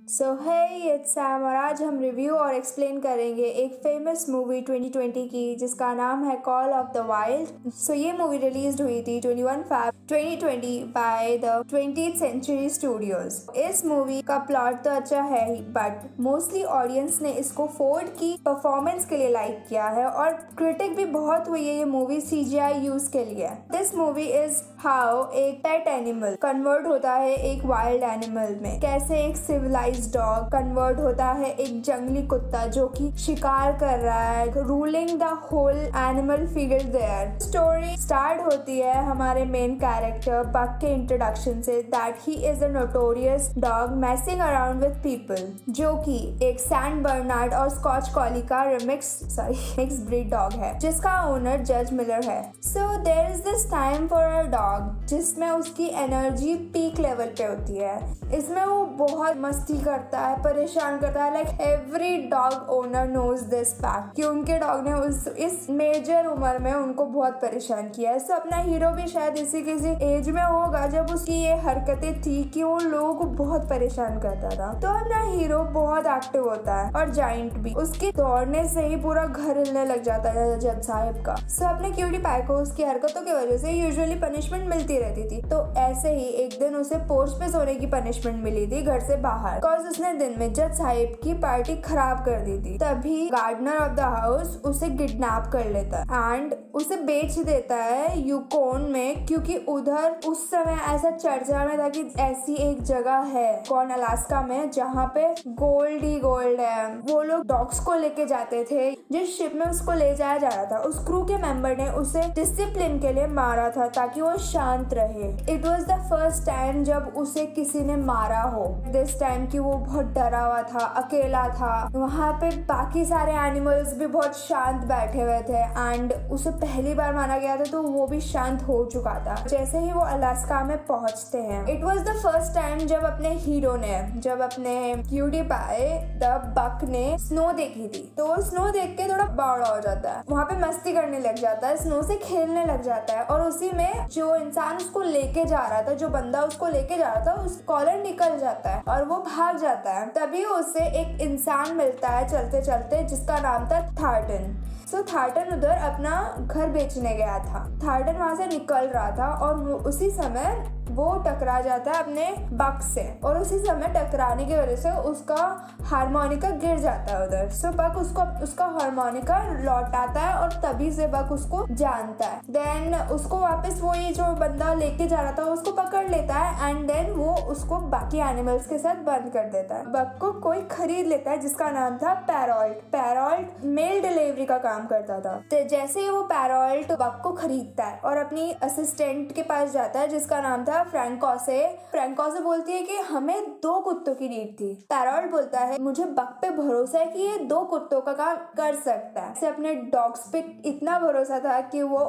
So hey it's Sam और आज हम रिव्यू और एक्सप्लेन करेंगे एक फेमस मूवी 2020 की जिसका नाम है कॉल ऑफ द वाइल्ड। सो ये मूवी रिलीज हुई थी 21 Feb 2020 by the 20th Century Studios। इस मूवी का प्लॉट तो अच्छा है ही बट मोस्टली ऑडियंस ने इसको फोर्ड की परफॉर्मेंस के लिए लाइक किया है और क्रिटिक भी बहुत हुई है ये मूवी CGI यूज के लिए। दिस मूवी इज हाउ एक पेट एनिमल कन्वर्ट होता है एक वाइल्ड एनिमल में, कैसे एक सिविलाइज डॉग कन्वर्ट होता है एक जंगली कुत्ता जो कि शिकार कर रहा है, ruling the whole animal field there. Story start होती है हमारे मेन कैरेक्टर बक के इंट्रोडक्शन से that he is a notorious dog messing around with people, जो कि एक सैंड बर्नार्ड और स्कॉच कॉली का मिक्स ब्रीड डॉग है जिसका ओनर जज मिलर है। So there is this time for a dog जिसमें उसकी एनर्जी पीक लेवल पे होती है। इसमें वो बहुत मस्ती करता है, परेशान करता है। Like every dog owner knows this fact कि उनके डॉग ने इस मेजर उम्र में उनको बहुत परेशान किया है। सो अपना हीरो भी शायद इसी किसी एज में होगा जब उसकी ये हरकतें थी कि वो लोगों को बहुत परेशान करता था। तो अपना हीरो बहुत एक्टिव होता है और जाइंट भी, उसके दौड़ने से ही पूरा घर हिलने लग जाता है जज साहिब का। सो अपने क्यूटी पाई को उसकी हरकतों की वजह से यूजुअली पनिशमेंट मिलती रहती थी। तो ऐसे ही एक दिन उसे पोर्च पे सोने की पनिशमेंट मिली थी घर से बाहर, बिकॉज उसने दिन में जज साहिब की पार्टी खराब कर दी थी। तभी गार्डनर ऑफ द हाउस उसे किडनैप कर लेता है एंड उसे बेच देता है यूकोन में, क्योंकि उधर उस समय ऐसा चर्चा में था कि ऐसी एक जगह है कौन अलास्का में जहाँ पे गोल्ड ही गोल्ड है। वो लोग डॉग्स को लेके जाते थे। जिस शिप में उसको ले जाया जा रहा था उस क्रू के मेंबर ने उसे डिसिप्लिन के लिए मारा था ताकि वो शांत रहे। It was the first time जब उसे किसी ने मारा हो दिस टाइम कि वो बहुत डरा हुआ था, अकेला था। वहाँ पे बाकी सारे एनिमल्स भी बहुत शांत बैठे हुए थे एंड उसे पहली बार मारा गया था तो वो भी शांत हो चुका था। जैसे ही वो अलास्का में पहुंचते हैं, it was the first time जब अपने क्यूटी पाई द बक ने स्नो देखी थी। तो वो स्नो देख के थोड़ा बावड़ा हो जाता है, वहाँ पे मस्ती करने लग जाता है, स्नो से खेलने लग जाता है और उसी में जो इंसान उसको लेके जा रहा था, जो बंदा उसको लेके जा रहा था, उस कॉलर निकल जाता है और वो भाग जाता है। तभी उसे एक इंसान मिलता है चलते चलते जिसका नाम था थार्टन। सो थार्टन उधर अपना घर बेचने गया था। थार्टन वहां से निकल रहा था और उसी समय वो टकरा जाता है अपने बक से और उसी समय टकराने की वजह से उसका हारमोनिका गिर जाता है उधर। सो बक उसका हारमोनिका लौटाता है और तभी से बक उसको जानता है। देन उसको वापस वो ये जो बंदा लेके जा रहा था उसको पकड़ लेता है एंड देन वो उसको बाकी एनिमल्स के साथ बंद कर देता है। बक को कोई खरीद लेता है जिसका नाम था पैरोल्ट मेल डिलीवरी का काम करता था। तो जैसे ही वो पैरोल्ट बक को खरीदता है और अपनी असिस्टेंट के पास जाता है जिसका नाम था फ्रैंकोसे बोलती है कि हमें 2 कुत्तों की नीड थी। पैरोल्ट बोलता है मुझे बक पे भरोसा है कि ये 2 कुत्तों का काम कर सकता है। उसे अपने डॉग्स पे इतना भरोसा था कि वो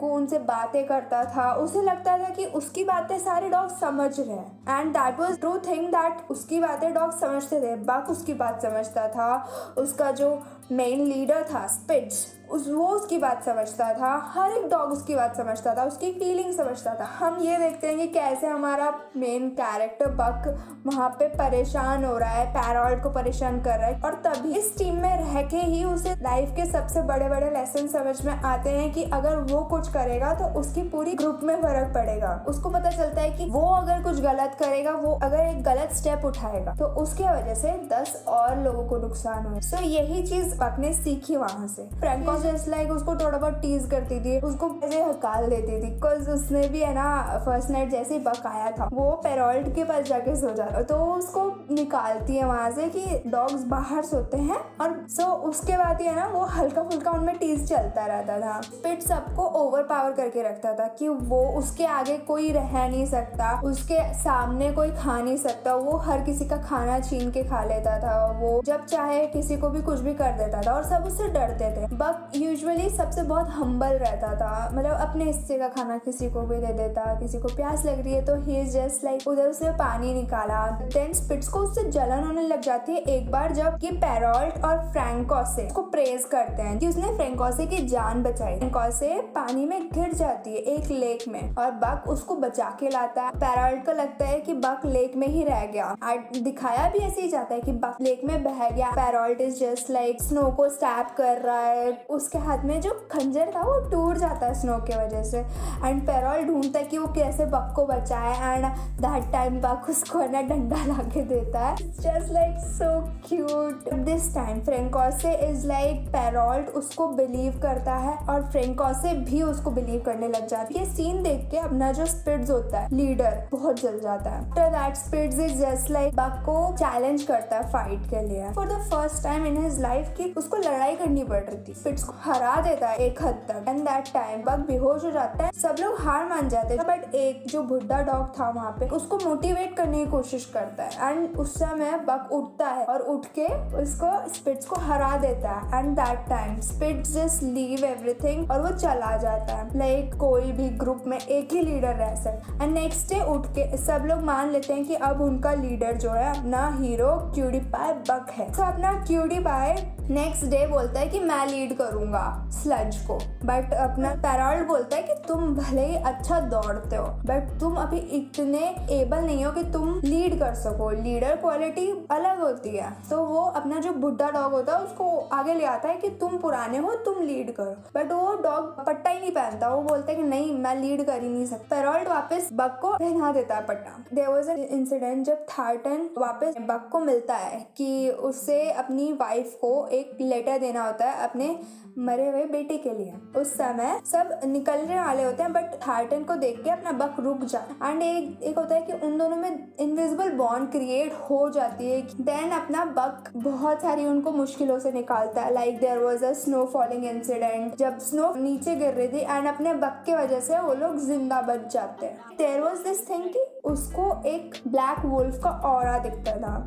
उनसे बातें करता था। उसे लगता था कि उसकी बातें सारे डॉग समझ रहे हैं and that was true thing that उसकी बातें डॉग समझते थे। बक उसकी बात समझता था। उसका जो मेन लीडर था स्पिट्स, वो उसकी बात समझता था। हर एक डॉग उसकी बात समझता था, उसकी फीलिंग समझता था। हम ये देखते हैं कि कैसे हमारा मेन कैरेक्टर बक वहाँ पे परेशान हो रहा है, पैरोल्ट को परेशान कर रहा है और तभी इस टीम में रह के ही उसे लाइफ के सबसे बड़े बड़े लेसन समझ में आते हैं कि अगर वो कुछ करेगा तो उसकी पूरी ग्रुप में फर्क पड़ेगा। उसको पता चलता है कि वो अगर कुछ गलत करेगा, वो अगर एक गलत स्टेप उठाएगा तो उसके वजह से 10 और लोगों को नुकसान हो। सो यही चीज बक ने सीखी वहाँ से। फ्रैंको लाइक उसको थोड़ा बहुत टीज करती थी, उसको ऐसे हकाल देती थी बिकॉज उसने भी है ना फर्स्ट नाइट जैसे ही बक आया था वो पैरोल्ट के पास जाके सो जाता तो उसको निकालती है वहां से कि डॉग्स बाहर सोते हैं और सो उसके बाद है ना वो हल्का फुल्का उनमें टीज चलता रहता था। पिट सबको ओवर पावर करके रखता था कि वो उसके आगे कोई रह नहीं सकता, उसके सामने कोई खा नहीं सकता। वो हर किसी का खाना छीन के खा लेता था, वो जब चाहे किसी को भी कुछ भी कर देता था और सब उससे डरते थे। बक बक यूजुअली सबसे बहुत हम्बल रहता था, मतलब अपने हिस्से का खाना किसी को भी दे देता, किसी को प्यास लग रही है तो ही इज जस्ट लाइक उधर से पानी निकाला। देन स्पिट्स को उससे जलन होने लग जाती है एक बार जब कि पेरोल्ट और फ्रैंकोसे उसको प्रेज करते हैं कि उसने फ्रैंकोसे की जान बचाई। फ्रैंकोसे पानी में गिर जाती है एक लेक में और बक उसको बचा के लाता है। पेरोल्ट को लगता है कि बक लेक में ही रह गया, दिखाया भी ऐसे ही जाता है कि बक लेक में बह गया। पेरोल्ट इज जस्ट लाइक स्नो को स्टैब कर रहा है, उसके हाथ में जो खंजर था वो टूट जाता है स्नो की वजह से। एंड पेरोल्ट ढूंढता है कि वो कैसे बक को बचाए एंड दैट टाइम बक उसको ना डंडा ला के देता है। Just like so cute. This time Francois is like Perrault उसको बिलीव करता है और फ्रैंकोसे भी उसको बिलीव करने लग जाती है। ये सीन देख के अपना जो स्पिट्स होता है लीडर बहुत जल जाता है। After that Spitz is just like Buck को चैलेंज करता है फाइट के लिए for the first time in his life कि उसको लड़ाई करनी पड़ रही थी। स्पिट्स को हरा देता है एक हद तक एंड दैट टाइम बक बेहोश हो जाता है। सब लोग हार मान जाते हैं बट एक जो बुढ़ा डॉग था वहाँ पे उसको मोटिवेट करने की कोशिश करता है एंड उस समय बक उठता है और उठ के उसको स्पिट्स को हरा देता है। And that time Spitz just leave everything और वो चला जाता है। लाइक कोई भी ग्रुप में एक ही लीडर रह सकता। एंड नेक्स्ट डे उठ के सब लोग मान लेते हैं कि अब उनका लीडर जो है अपना हीरो क्यूडी पाई बक है। तो अपना क्यूडी पाई नेक्स्ट डे बोलता है कि मैं लीड करूंगा स्लज को, बट अपना पेरोल्ट बोलता है कि तुम भले ही अच्छा दौड़ते हो बट तुम अभी इतने एबल नहीं हो कि तुम लीड कर सको, लीडर क्वालिटी अलग होती है। तो वो अपना जो बुढ़ा डॉग होता है उसको आगे ले आता है कि तुम पुराने हो तुम लीड करो, बट वो डॉग पट्टा ही नहीं पहनता। वो बोलता है कि नहीं मैं लीड कर ही नहीं सकता। पेरोल्ट वापस बक को पहना देता है पट्टा। देयर वाज एन इंसिडेंट जब थार्टन वापस बक को मिलता है कि उसे अपनी वाइफ को एक लेटर देना होता है अपने मरे हुए बेटे के लिए। उस समय सब निकलने वाले होते हैं बट थार्टन को देख के अपना बक रुक जाता एंड एक होता है कि उन दोनों में इनविजिबल बॉन्ड क्रिएट हो जाती है। देन अपना बक बहुत सारी उनको मुश्किलों से निकालता है। Like there was a snow falling incident जब स्नो नीचे गिर रही थी एंड अपने बक की वजह से वो लोग जिंदा बच जाते हैं। देयर वाज दिस थिंग कि उसको एक ब्लैक वुल्फ का ऑरा दिखता था।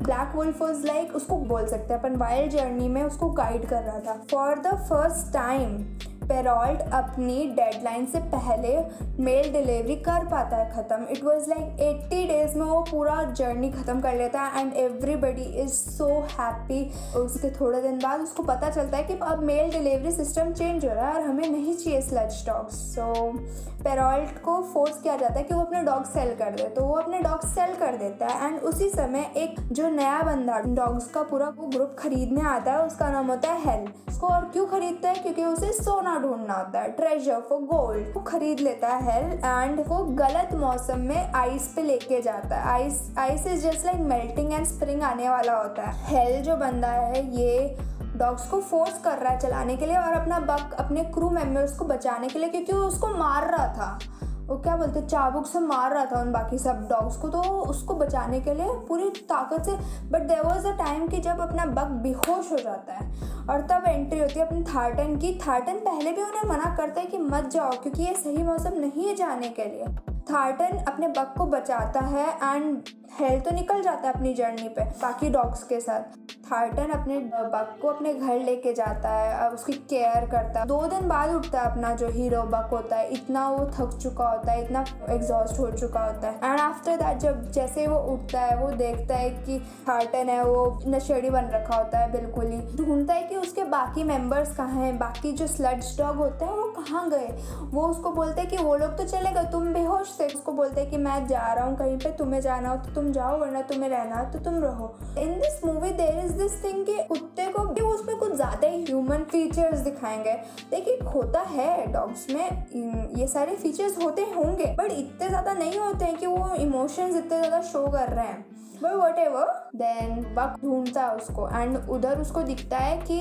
ब्लैक वुल्फ वाज लाइक उसको बोल सकते हैं अपन वाइल्ड जर्नी में उसको गाइड कर रहा था। फॉर द फर्स्ट टाइम पेरोल्ट अपनी डेडलाइन से पहले मेल डिलीवरी कर पाता है खत्म। इट वाज लाइक 80 डेज में वो पूरा जर्नी खत्म कर लेता है and everybody is so happy. उसके थोड़े दिन बाद उसको पता चलता है कि अब मेल डिलीवरी सिस्टम चेंज हो रहा है और हमें नहीं चाहिए स्लज डॉग्स। सो पेरोल्ट को फोर्स किया जाता है कि वो अपने डॉग सेल कर दे, तो वो अपने डॉग सेल कर देता है एंड उसी समय एक जो नया बंदा डॉग्स का पूरा वो ग्रुप खरीदने आता है उसका नाम होता है हेल। उसको और क्यों खरीदता है? क्योंकि उसे सोना ढूंढना होता है, ट्रेजर फॉर गोल्ड। वो खरीद लेता है हेल एंड वो गलत मौसम में आइस पे लेके जाता है। Ice is just like melting and spring आने वाला होता है। हेल जो बंदा है ये डॉग्स को फोर्स कर रहा है चलाने के लिए और अपना बक अपने क्रू मेंबर्स को बचाने के लिए, क्योंकि वो उसको मार रहा था, वो क्या बोलते चाबुक से मार रहा था उन बाकी सब डॉग्स को, तो उसको बचाने के लिए पूरी ताकत से। But there was a time कि जब अपना बक बेहोश हो जाता है और तब एंट्री होती है अपनी थार्टन की। थार्टन पहले भी उन्हें मना करता है कि मत जाओ क्योंकि ये सही मौसम नहीं है जाने के लिए। थार्टन अपने बक को बचाता है एंड हेल तो निकल जाता है अपनी जर्नी पे बाकी डॉग्स के साथ। थार्टन अपने बक को अपने घर लेके जाता है, अब उसकी केयर करता है। 2 दिन बाद उठता है अपना जो हीरो बक होता है, इतना वो थक चुका होता है, इतना एग्जॉस्ट हो चुका होता है। एंड आफ्टर दैट जब जैसे वो उठता है वो देखता है कि थार्टन है वो नशेड़ी बन रखा होता है, बिल्कुल ही ढूंढता है कि उसके बाकी मेंबर्स कहाँ हैं, बाकी जो स्लज डॉग होते हैं वो कहाँ गए। वो उसको बोलते हैं कि वो लोग तो चले गए, तुम बेहोश थे। उसको बोलते हैं कि मैं जा रहा हूँ कहीं पे, तुम्हें जाना हो तो तुम जाओ वरना तुम्हें रहना हो तो तुम रहो। In this movie there is this thing कि कुत्ते को भी उसमें कुछ ज्यादा ही ह्यूमन फीचर्स दिखाएंगे। देखिए होता है डॉग्स में ये सारे फीचर्स होते होंगे बट इतने ज्यादा नहीं होते हैं कि वो इमोशंस इतने ज्यादा शो कर रहे हैं। बट व्हाटएवर, देन बक ढूंढता है उसको एंड उधर उसको दिखता है कि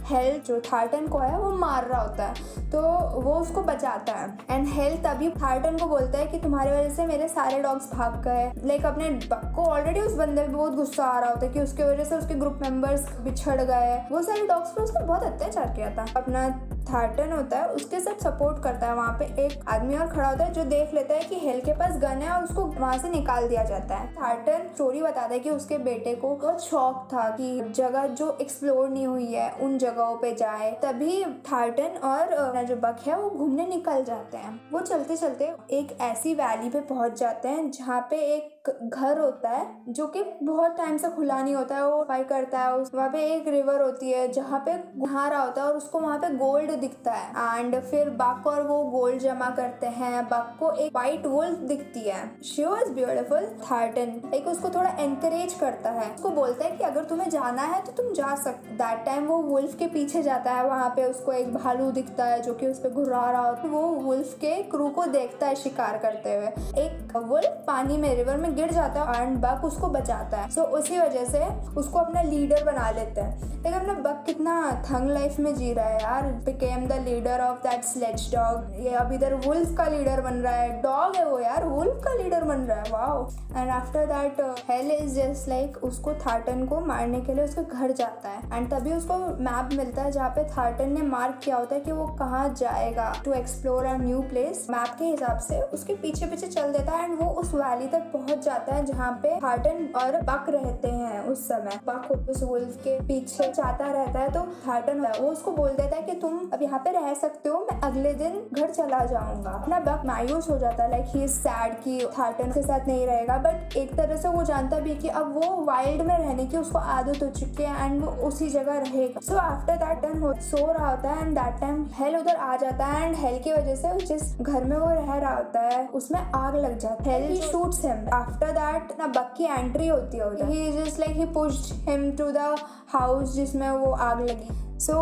हेल जो थार्टन को है वो मार रहा होता है, तो वो उसको बचाता है। एंड हेल तभी थार्टन को बोलता है कि तुम्हारी वजह से मेरे सारे डॉग्स भाग गए। लाइक अपने बक को ऑलरेडी उस बंदे पे बहुत गुस्सा आ रहा होता है कि उसके वजह से उसके ग्रुप मेंबर्स बिछड़ गए। वो सारे डॉग्स पे उसने बहुत अत्याचार किया था। अपना थार्टन होता है उसके साथ सपोर्ट करता है। वहाँ पे एक आदमी और खड़ा होता है जो देख लेता है कि हेल के पास गन है और उसको वहाँ से निकाल दिया जाता है। थार्टन स्टोरी बताता है कि उसके बेटे को बहुत शौक था कि जगह जो एक्सप्लोर नहीं हुई है उन जगहों पे जाए। तभी थार्टन और जो बक है वो घूमने निकल जाते हैं। वो चलते चलते एक ऐसी वैली पे पहुंच जाते हैं जहाँ पे एक घर होता है जो कि बहुत टाइम से खुला नहीं होता है। वो फाइट करता है। वहाँ पे एक रिवर होती है जहाँ पे नहा रहा होता है और उसको वहाँ पे गोल्ड दिखता है। एंड फिर बक और वो गोल्ड जमा करते हैं। बक को एक वाइट वुल्फ दिखती है। She was beautiful. थार्टन एक उसको थोड़ा एनकरेज करता है, उसको बोलता है कि अगर तुम्हें जाना है तो तुम जा सकते। दैट टाइम वो वुल्फ के पीछे जाता है। वहाँ पे उसको एक भालू दिखता है जो कि उस पर घुरा रहा होता है। वो वुल्फ के क्रू को देखता है शिकार करते हुए। एक वुल्फ पानी में रिवर में गिर जाता है एंड बक उसको बचाता है। सो उसी वजह से उसको अपना लीडर बना लेते हैं। लेकिन अपना बक कितना थंग लाइफ में जी रहा है यार। Became the leader of that sledge dog. ये अब इधर वुल्फ का लीडर बन रहा है। डॉग है वो यार, वुल्फ का लीडर बन रहा है। Wow. And after that hell is just like उसको थार्टन को मारने के लिए उसके घर जाता है। एंड तभी उसको मैप मिलता है जहाँ पे थार्टन ने मार्क किया होता है कि वो कहाँ जाएगा to explore a new place. Map के हिसाब से उसके पीछे पीछे चल देता है एंड वो उस वैली तक पहुंच जाता है जहाँ पे थार्टन और बक रहते हैं। उस समय बक उस वुल्फ के पीछे जाता रहता है तो थार्टन वो उसको बोल देता है कि तुम अब यहाँ पे रह सकते हो, मैं अगले दिन घर चला जाऊंगा। अपना बक मायूस हो जाता है, लाइक ही इज सैड कि थार्टन के साथ नहीं रहेगा। बट एक तरह से वो जानता भी कि अब वो वाइल्ड में रहने की उसको आदत हो चुकी है एंड वो उसी जगह रहेगा। So after that time so रहा होता है एंड दैट टाइम हेल उधर आ जाता है एंड हेल की वजह से जिस घर में वो रह रहा होता है उसमें आग लग जाती है। Hal shoots him. After that ना बक की एंट्री होती है उधर। He just like he pushed him to the house जिसमें वो आग लगी। सो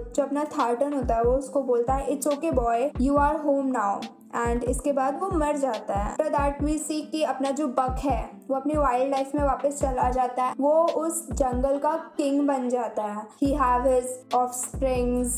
जो अपना थार्टन होता है वो उसको बोलता है it's okay boy, you are home now. And इसके बाद वो मर जाता है। आफ्टर दैट वी सी कि अपना जो बक है वो अपनी वाइल्ड लाइफ में वापस चला जाता है। वो उस जंगल का किंग बन जाता है। He have his offsprings.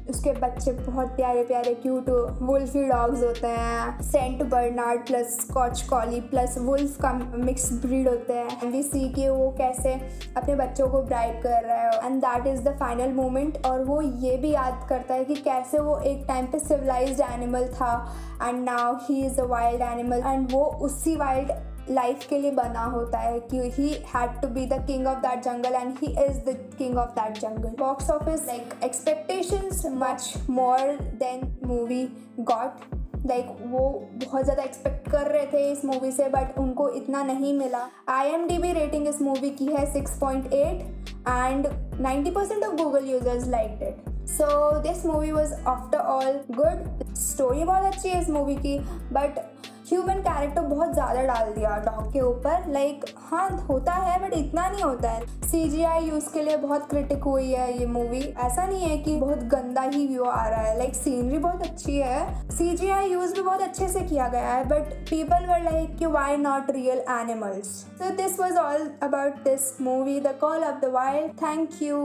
उसके बच्चे बहुत प्यारे प्यारे क्यूट वुल्फी डॉग्स होते हैं। Saint Bernard plus Scotch collie plus wolf का मिक्स ब्रीड होते हैं। एंड वी सी कि वो कैसे अपने बच्चों को ब्राइड कर रहा है and that is the final moment. और वो ये भी याद करता है कि कैसे वो एक टाइम पे सिविलाइज्ड एनिमल था and now he is a wild animal. And वो उसी वाइल्ड लाइफ के लिए बना होता है कि he had to be the king of that jungle and he is the king of that jungle. Box office like expectations much more than movie got. Like वो बहुत ज़्यादा एक्सपेक्ट कर रहे थे इस मूवी से बट उनको इतना नहीं मिला। IMDb रेटिंग इस मूवी की है 6.8 and 90% of Google users liked it. So this movie was after all good. Story बहुत अच्छी है इस मूवी की बट ह्यूमन कैरेक्टर बहुत ज़्यादा डाल दिया डॉग के ऊपर। लाइक हाँ होता है बट इतना नहीं होता है। CGI यूज़ के लिए बहुत क्रिटिक हुई है ये मूवी। ऐसा नहीं है कि बहुत गंदा ही व्यू आ रहा है। लाइक सीनरी बहुत अच्छी है, CGI यूज़ भी बहुत अच्छे से किया गया है बट पीपल वर लाइक कि why not real animals. So this was all about this movie the Call of the Wild. Thank you.